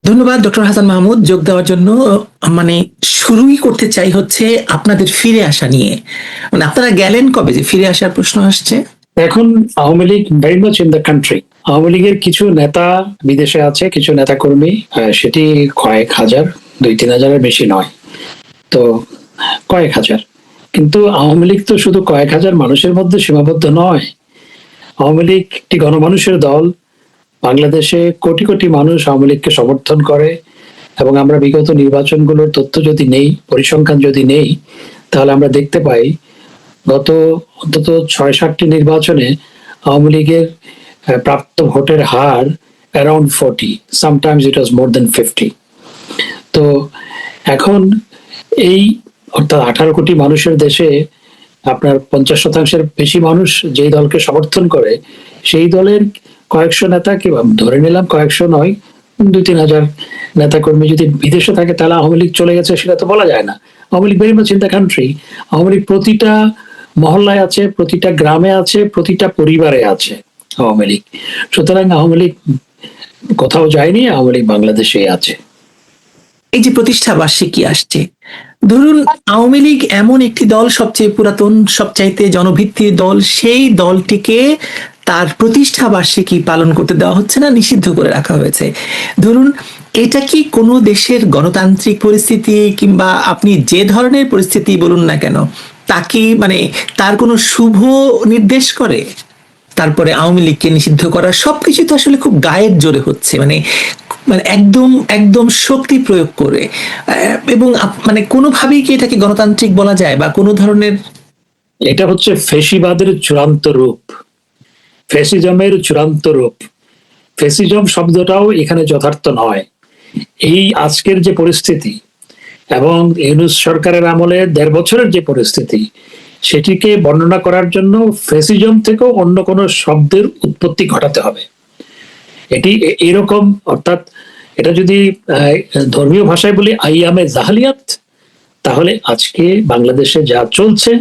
ধন্যবাদ ডক্টর হাসান মাহমুদ যোগ দেওয়ার জন্য। মানে শুরুই করতে চাই হচ্ছে আপনাদের ফিরে আসা নিয়ে। মানে আপনারা গেলেন কবে যে ফিরে আসার প্রশ্ন আসছে? এখন Awami League very much in the country. Awami লীগের কিছু নেতা বিদেশে আছে, কিছু নেতা কর্মী, সেটি কয়েক হাজার, 2-3 হাজারের বেশি নয়, তো কয়েক হাজার। কিন্তু আওয়ামী লীগ তো শুধু কয়েক হাজার মানুষের মধ্যে সীমাবদ্ধ নয়। আওয়ামী লীগ একটি গণমানুষের দল। বাংলাদেশে কোটি কোটি মানুষ আওয়ামী লীগকে সমর্থন করে, এবং আমরা বিগত নির্বাচনগুলোর তথ্য যদি নেই, পরিসংখ্যান যদি নেই, তাহলে আমরা দেখতে পাই গত অন্তত 6-7টি নির্বাচনে আওয়ামী লীগের প্রাপ্ত ভোটের হার অ্যারাউন্ড 40, সামটাইমস ইট ওয়াজ মোর দেন 50। তো এখন এই অর্থাৎ 18 কোটি মানুষের দেশে আপনার 50% বেশি মানুষ যেই দলকে সমর্থন করে, সেই দলের কয়েকশো নেতা, কি ধরে নিলাম কয়েকশো নয়, 2-3 হাজার নেতা কর্মী যদি বিদেশে থাকে, তাহলে আওয়ামী লীগ চলে গেছে সেটা তো বলা যায় না। Awami League very much in the country. Awami League প্রতিটা মহল্লায় আছে, প্রতিটা গ্রামে আছে, প্রতিটা পরিবারে আছে আওয়ামী লীগ। সুতরাং আওয়ামী লীগ কোথাও যায়নি, আওয়ামী লীগ বাংলাদেশেই আছে। এই যে প্রতিষ্ঠা বার্ষিকী আসছে, ধরুন আওয়ামী লীগ এমন একটি দল, সবচেয়ে পুরাতন, সবচাইতে জনভিত্তির দল, সেই দলটিকে তার প্রতিষ্ঠা বার্ষিকী পালন করতে দেওয়া হচ্ছে না, নিষিদ্ধ করে রাখা হয়েছে। ধরুন এটা কি কোনো দেশের গণতান্ত্রিক পরিস্থিতি কিংবা আপনি যে ধরনের পরিস্থিতি বলুন না কেন, তাকে মানে তার কোনো শুভ নির্দেশ করে? তারপরে আওয়ামী লীগকে নিষিদ্ধ করা সবকিছু তো আসলে খুব গায়ের জোরে হচ্ছে, মানে মানে একদম একদম শক্তি প্রয়োগ করে। এবং মানে কোনোভাবেই কি এটাকে গণতান্ত্রিক বলা যায় বা কোনো ধরনের? এটা হচ্ছে ফেসিবাদের চূড়ান্ত রূপ, ফেসিজমের চূড়ান্ত রূপ। ফেসিজম শব্দটাও এখানে যথার্থ নয়। এই আজকের যে পরিস্থিতি এবং ইউনূস সরকারের আমলে 1.5 বছরের যে পরিস্থিতি, সেটিকে বর্ণনা করার জন্য ফেসিজম থেকেও অন্য কোনো শব্দের উৎপত্তি ঘটাতে হবে। এটি এরকম, অর্থাৎ এটা যদি ধর্মীয় ভাষায় বলি আইয়ামে জাহালিয়াত, তাহলে আজকে বাংলাদেশে যা চলছে,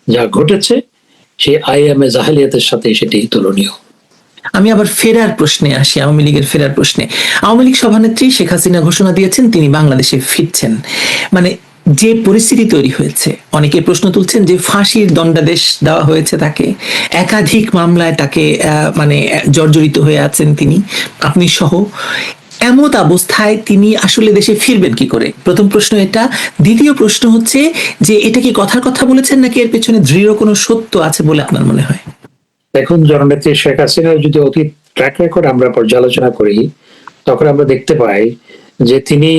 যা ঘটেছে, সেই আইয়ামে জাহালিয়াতের সাথে সেটি তুলনীয়। আমি আবার ফেরার প্রশ্নে আসি, আওয়ামী লীগের ফেরার প্রশ্নে। আওয়ামী লীগ সভানেত্রী শেখ হাসিনা ঘোষণা দিয়েছেন তিনি বাংলাদেশে ফিরছেন। মানে যে পরিস্থিতি তৈরি হয়েছে, অনেকে প্রশ্ন তুলছেন যে ফাঁসির দণ্ডাদেশ দেওয়া হয়েছে তাকে, একাধিক মামলায় তাকে মানে জর্জরিত হয়ে আছেন তিনি, আপনি সহ। এমত অবস্থায় তিনি আসলে দেশে ফিরবেন কি করে? প্রথম প্রশ্ন এটা। দ্বিতীয় প্রশ্ন হচ্ছে যে এটা কি কথার কথা বলেছেন নাকি এর পেছনে দৃঢ় কোনো সত্য আছে বলে আপনার মনে হয়? দেখুন, জননেত্রী শেখ হাসিনার যদি অতীত ট্র্যাক রেকর্ড আমরা পর্যালোচনা করি, তখন আমরা দেখতে পাই যে তিনি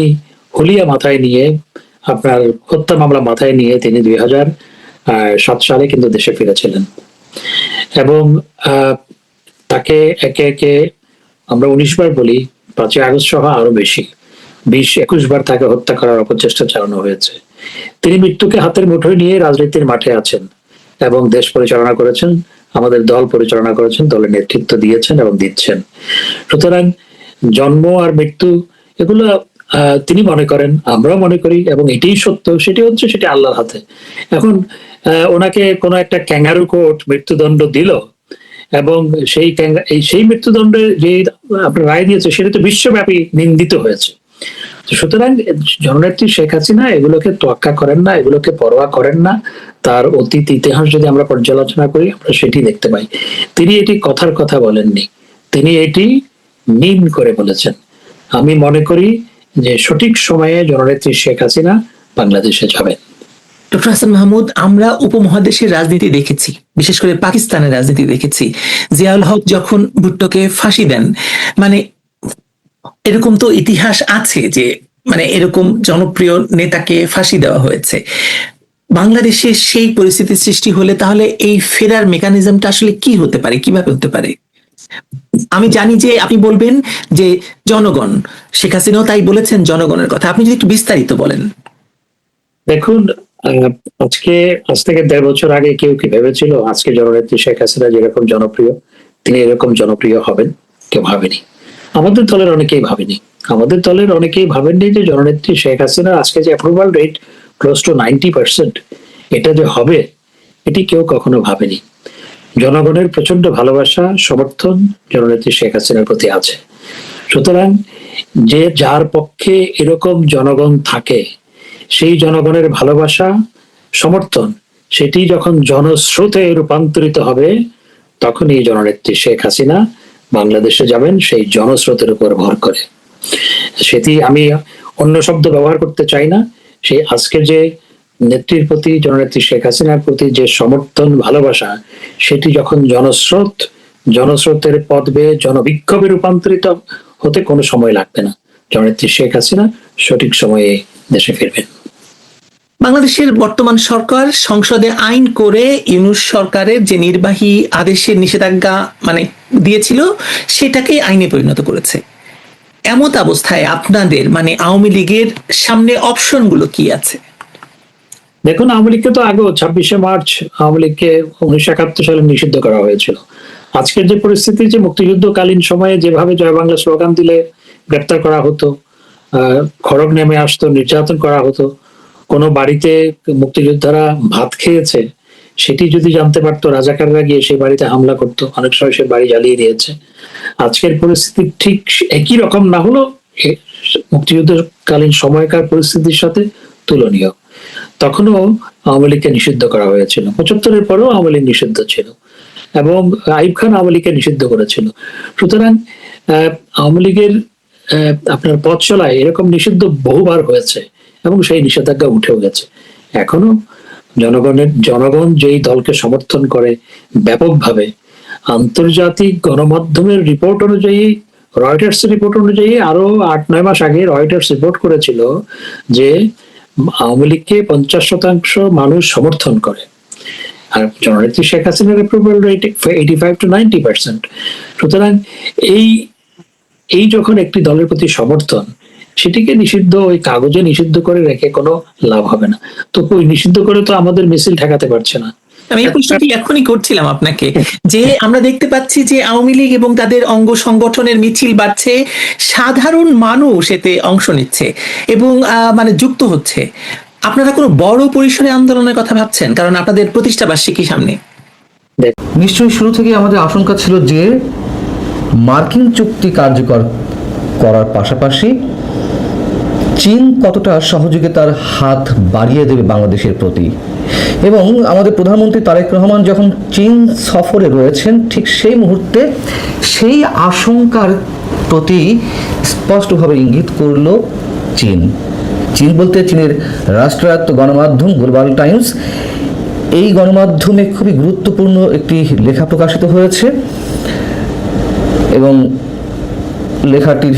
হুলিয়া মাথায় নিয়ে, আপনার হত্যা মামলা মাথায় নিয়ে তিনি 2007 সালে কিন্তু দেশে ফিরেছিলেন, এবং তাকে একে একে আমরা 19 বার বলি, 5ই আগস্ট সহ আরো বেশি 20-21 বার তাকে হত্যা করার অপচেষ্টা চালানো হয়েছে। তিনি মৃত্যুকে হাতের মুঠোয় নিয়ে রাজনীতির মাঠে আছেন এবং দেশ পরিচালনা করেছেন, আমাদের দল পরিচালনা করেছেন, দলের নেতৃত্ব দিয়েছেন এবং দিচ্ছেন। সুতরাং জন্ম আর মৃত্যু এগুলো তিনি মনে করেন, আমরাও মনে করি, এবং এটাই সত্য, সেটি হচ্ছে সেটি আল্লাহর হাতে। এখন ওনাকে কোনো একটা ক্যাঙ্গারু কোর্ট মৃত্যুদণ্ড দিল, এবং সেই মৃত্যুদণ্ডে যে আপনার রায় দিয়েছে সেটা তো বিশ্বব্যাপী নিন্দিত হয়েছে। সুতরাং জননেত্রী শেখ হাসিনা এগুলোকে তোয়াক্কা করেন না, এগুলোকে পরোয়া করেন না। তার অতীত ইতিহাস যদি আমরা পর্যালোচনা করি, আমরা সেটি দেখতে পাই। তিনি এটি কথার কথা বলেননি, তিনি এটি মিন করে বলেছেন। আমি মনে করি যে সঠিক সময়ে জননেত্রী শেখ হাসিনা বাংলাদেশে যাবেন। ডক্টর হাসান মাহমুদ, আমরা উপমহাদেশের রাজনীতি দেখেছি, বিশেষ করে পাকিস্তানের রাজনীতি দেখেছি। জিয়াউল হক যখন ভুট্টোকে ফাঁসি দেন, মানে এরকম তো ইতিহাস আছে যে মানে এরকম জনপ্রিয় নেতাকে ফাঁসি দেওয়া হয়েছে। বাংলাদেশে সেই পরিস্থিতি সৃষ্টি হলে তাহলে এই ফেরার মেকানিজমটা আসলে কি হতে পারে, কিভাবে হতে পারে? আমি জানি যে আপনি বলবেন যে জনগণ, শেখ হাসিনাও তাই বলেছেন, জনগণের কথা। আপনি যদি একটু বিস্তারিত বলেন। দেখুন, আজ থেকে 1.5 বছর আগে কেউ কি ভেবেছিল আজকে জননেত্রী শেখ হাসিনা যেরকম জনপ্রিয়, তিনি এরকম জনপ্রিয় হবেন? কেউ ভাবেনি। আমাদের দলের অনেকেই ভাবেনি। আমাদের দলের অনেকেই ভাবেননি যে জননেত্রী শেখ হাসিনার আজকে যে অ্যাপ্রুভাল রেট ক্লোজ টু 90%, এটা যে হবে, এটি কেউ কখনো ভাবেনি। জনগণের প্রচন্ড ভালোবাসা, সমর্থন জননেত্রী শেখ হাসিনার প্রতি আছে। সুতরাং যে যার পক্ষে এরকম জনগণ থাকে, সেই জনগণের ভালোবাসা, সমর্থন, সেটি যখন জনস্রোতে রূপান্তরিত হবে, তখন এই জননেত্রী শেখ হাসিনা বাংলাদেশে যাবেন সেই জনস্রোতের উপর ভর করে। সেটি আমি অন্য শব্দ ব্যবহার করতে চাই না। সেই আজকে যে নেত্রীর প্রতি, জননেত্রী শেখ হাসিনার প্রতি যে সমর্থন, ভালোবাসা, সেটি যখন জনস্রোতের পথ বেয়ে জনবিক্ষোভে রূপান্তরিত হতে কোনো সময় লাগবে না। জননেত্রী শেখ হাসিনা সঠিক সময়ে দেশে ফিরবেন। বাংলাদেশের বর্তমান সরকার সংসদে আইন করে ইউনূস সরকারের যে নির্বাহী আদেশের নিষেধাজ্ঞা দিয়েছিল, সেটাকে আইনে পরিণত করেছে। এমত অবস্থায় আপনাদের আওয়ামী লীগের সামনে অপশনগুলো কি আছে? দেখুন, আওয়ামী লীগকে তো আগেও 26শে মার্চ আওয়ামী লীগকে 1971 সালে নিষিদ্ধ করা হয়েছিল। আজকের যে পরিস্থিতি, যে মুক্তিযুদ্ধকালীন সময়ে যেভাবে জয় বাংলা স্লোগান দিলে গ্রেপ্তার করা হতো, খড়গ নেমে আসতো, নির্যাতন করা হতো, কোনো বাড়িতে মুক্তিযোদ্ধারা ভাত খেয়েছে সেটি যদি জানতে পারতো, রাজাকাররা গিয়ে সেই বাড়িতে হামলা করতো, অনেক সময় সে বাড়ি জ্বালিয়ে দিয়েছে। আজকের পরিস্থিতি ঠিক একই রকম না হলো মুক্তিযুদ্ধকালীন সময়কার পরিস্থিতির সাথে তুলনীয়। তখনও আওয়ামী লীগকে নিষিদ্ধ করা হয়েছিল, 75-এর পরেও আওয়ামী লীগ নিষিদ্ধ ছিল এবং আইয়ুব খান আওয়ামী লীগকে নিষিদ্ধ করেছিল। সুতরাং আওয়ামী লীগের আপনার পথ চলায় এরকম নিষিদ্ধ বহুবার হয়েছে এবং সেই নিষেধাজ্ঞা উঠেও গেছে। এখনো জনগণ যেই দলকে সমর্থন করে ব্যাপকভাবে, আন্তর্জাতিক গণমাধ্যমের রিপোর্ট অনুযায়ী, রয়টার্স রিপোর্ট অনুযায়ী আরো 8-9 মাস আগে রয়টার্স রিপোর্ট করেছিল যে আওয়ামী লীগকে 50% মানুষ সমর্থন করে, আর জননেত্রী শেখ হাসিনার অ্যাপ্রুভাল রেট 85 to 90%। সুতরাং এই যখন একটি দলের প্রতি সমর্থন, সেটিকে নিষিদ্ধ, ওই কাগজে নিষিদ্ধ করে রেখে কোনো লাভ হবে না। তো ওই নিষিদ্ধ করে তো আমাদের মিছিল ঠেকাতে পারছে না। আমি এই প্রশ্নটি এখনই করছিলাম আপনাকে, যে আমরা দেখতে পাচ্ছি যে আওয়ামী লীগ এবং তাদের অঙ্গ সংগঠনের মিছিল বাড়ছে, সাধারণ মানুষ এতে অংশ নিচ্ছে এবং যুক্ত হচ্ছে। আপনারা কোনো বড় পরিসরে আন্দোলনের কথা ভাবছেন? কারণ আপনাদের প্রতিষ্ঠা বার্ষিকী সামনে। নিশ্চয়ই শুরু থেকে আমাদের আশঙ্কা ছিল যে মার্কিন চুক্তি কার্যকর করার পাশাপাশি চীন কতটা সহযোগিতার হাত বাড়িয়ে দেবে বাংলাদেশের প্রতি, এবং আমাদের প্রধানমন্ত্রী তারেক রহমান যখন চীন সফরে রয়েছেন, ঠিক সেই মুহূর্তে সেই আশঙ্কার প্রতি স্পষ্টভাবে ইঙ্গিত করল চীন। চীন বলতে চীনের রাষ্ট্রায়ত্ত গণমাধ্যম গ্লোবাল টাইমস, এই গণমাধ্যমে খুবই গুরুত্বপূর্ণ একটি লেখা প্রকাশিত হয়েছে এবং লেখাটির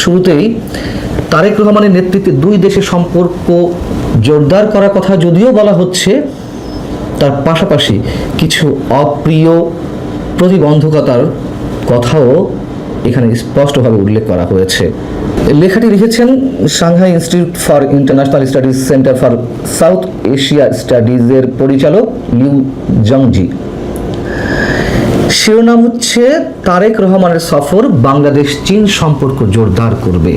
শুরুতেই তারেক রহমানের নেতৃত্বে দুই দেশের সম্পর্ক জোরদার করার কথা যদিও বলা হচ্ছে, তার পাশাপাশি কিছু অপ্রিয় প্রতিবন্ধকতার কথাও এখানে স্পষ্টভাবে উল্লেখ করা হয়েছে। লেখাটি লিখেছেন Shanghai institute for international studies centre for south Asia স্টাডিজের পরিচালক লিউ জংজি। শিরোনাম হচ্ছে তারেক রহমানের সফর বাংলাদেশ চীন সম্পর্ক জোরদার করবে।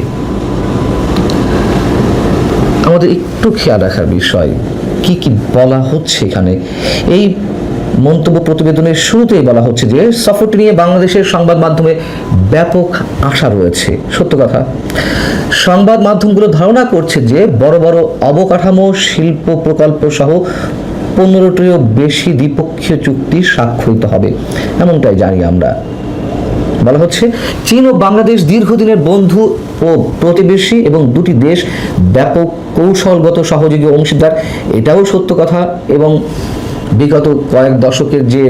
আমাদের একটু খেয়াল রাখার বিষয়, কি কি বলা হচ্ছে এখানে। এই মন্তব্য প্রতিবেদনের শুরুতেই বলা হচ্ছে যে সফরটি নিয়ে বাংলাদেশের সংবাদ মাধ্যমে ব্যাপক আশা রয়েছে। সত্য কথা, সংবাদ মাধ্যমগুলো ধারণা করছে যে বড় বড় অবকাঠামো, শিল্প প্রকল্প সহ 15টিরও বেশি দ্বিপক্ষীয় চুক্তি স্বাক্ষরিত হবে, এমনটাই জানি আমরা। বলা হচ্ছে চীন ও বাংলাদেশ দীর্ঘদিনের বন্ধু ও প্রতিবেশী এবং দুটি দেশ ব্যাপক কৌশলগত সহযোগী অংশীদার, এটাও সত্য কথা। এবং বিগত কয়েক দশকের যে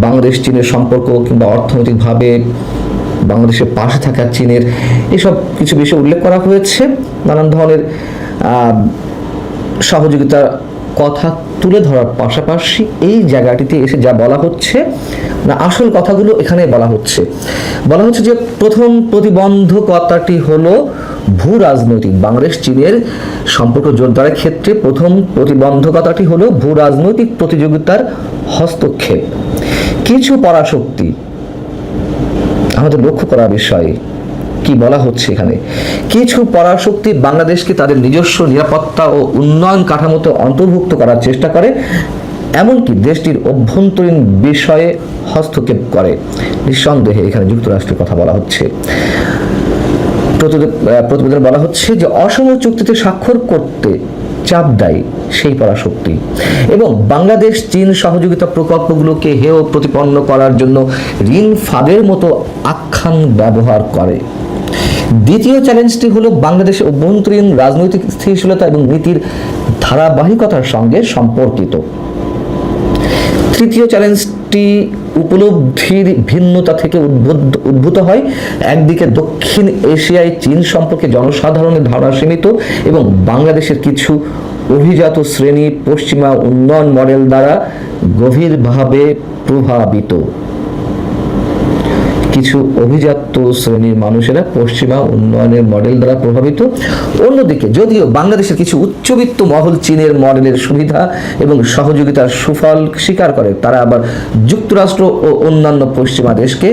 বাংলাদেশ চীনের সম্পর্ক কিংবা অর্থনৈতিকভাবে বাংলাদেশের পাশে থাকা চীনের এসব কিছু বিষয় উল্লেখ করা হয়েছে। নানান ধরনের সহযোগিতার কথা তুলে ধরার পাশাপাশি এই জায়গাটিতে এসে যা বলা হচ্ছে না, আসল কথাগুলো এখানে বলা হচ্ছে যে প্রথম প্রতিবন্ধকতাটি হলো ভূ রাজনৈতিক। বাংলাদেশ চীনের সম্পর্ক জোরদারের ক্ষেত্রে প্রথম প্রতিবন্ধকতাটি হলো ভূ রাজনৈতিক প্রতিযোগিতার হস্তক্ষেপ। কিছু পরাশক্তি, আমাদের লক্ষ্য করার বিষয় কি বলা হচ্ছে এখানে, কিছু পরাশক্তি বাংলাদেশকে তাদের নিজস্ব নিরাপত্তা ও উন্নয়ন কাঠামোতে অন্তর্ভুক্ত করার চেষ্টা করে, এমনকি দেশটির অভ্যন্তরীণ বিষয়ে হস্তক্ষেপ করে। নিঃসন্দেহে এখানে যুক্তরাষ্ট্রের কথা বলা হচ্ছে। প্রতিবেদনে বলা হচ্ছে যে অসম চুক্তিতে স্বাক্ষর করতে চাপ দেয় সেই পরাশক্তি এবং বাংলাদেশ চীন সহযোগিতা প্রকল্পগুলোকে হেয় প্রতিপন্ন করার জন্য ঋণ ফাঁদের মতো আখ্যান ব্যবহার করে। দ্বিতীয় চ্যালেঞ্জটি হলো বাংলাদেশের অভ্যন্তরীণ রাজনৈতিক স্থিতিশীলতা এবং নীতির ধারাবাহিকতার সঙ্গে সম্পর্কিত। তৃতীয় চ্যালেঞ্জটি উপলব্ধির ভিন্নতা থেকে উদ্ভূত হয়। একদিকে দক্ষিণ এশিয়ায় চীন সম্পর্কে জনসাধারণের ধারণা সীমিত এবং বাংলাদেশের কিছু অভিজাত শ্রেণী পশ্চিমা উন্নয়ন মডেল দ্বারা গভীরভাবে প্রভাবিত। কিছু অভিজাত শ্রেণীর মানুষেরা পশ্চিমা উন্নয়নের মডেল দ্বারা প্রভাবিত। অন্যদিকে যদিও বাংলাদেশের কিছু উচ্চবিত্ত মহল চীনের মডেলের সুবিধা এবং সহযোগিতার সুফল স্বীকার করে, তারা আবার যুক্তরাষ্ট্র ও অন্যান্য পশ্চিমা দেশকে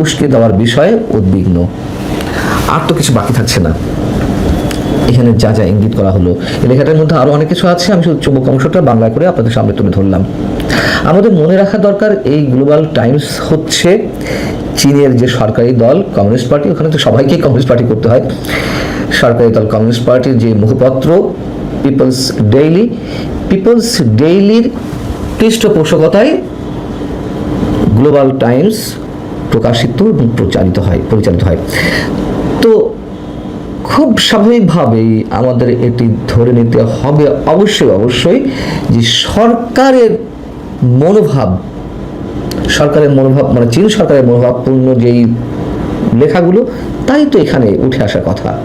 উস্কে দেওয়ার বিষয়ে উদ্বিগ্ন। আর তো কিছু বাকি থাকছে না, এখানে যা যা ইঙ্গিত করা হলো। এই লেখাটার মধ্যে আরো অনেক কিছু আছে, আমি শুধু চুম্বক অংশটা বাংলা করে আপনাদের সামনে তুলে ধরলাম। আমাদের মনে রাখা দরকার, এই গ্লোবাল টাইমস হচ্ছে চীনের যে সরকারি দল কমিউনিস্ট পার্টি, ওখানে তো সবাইকেই কমিউনিস্ট পার্টি করতে হয়, সরকারি দল কমিউনিস্ট পার্টির যে মুখপত্র পিপলস ডেইলির পৃষ্ঠপোষকতায় গ্লোবাল টাইমস প্রকাশিত এবং পরিচালিত হয়। তো খুব স্বাভাবিকভাবেই আমাদের এটি ধরে নিতে হবে অবশ্যই যে সরকারের মনোভাব মানে চীন সরকারের মনোভাবপূর্ণ যেই লেখাগুলো, তাই তো এখানে উঠে আসার কথা।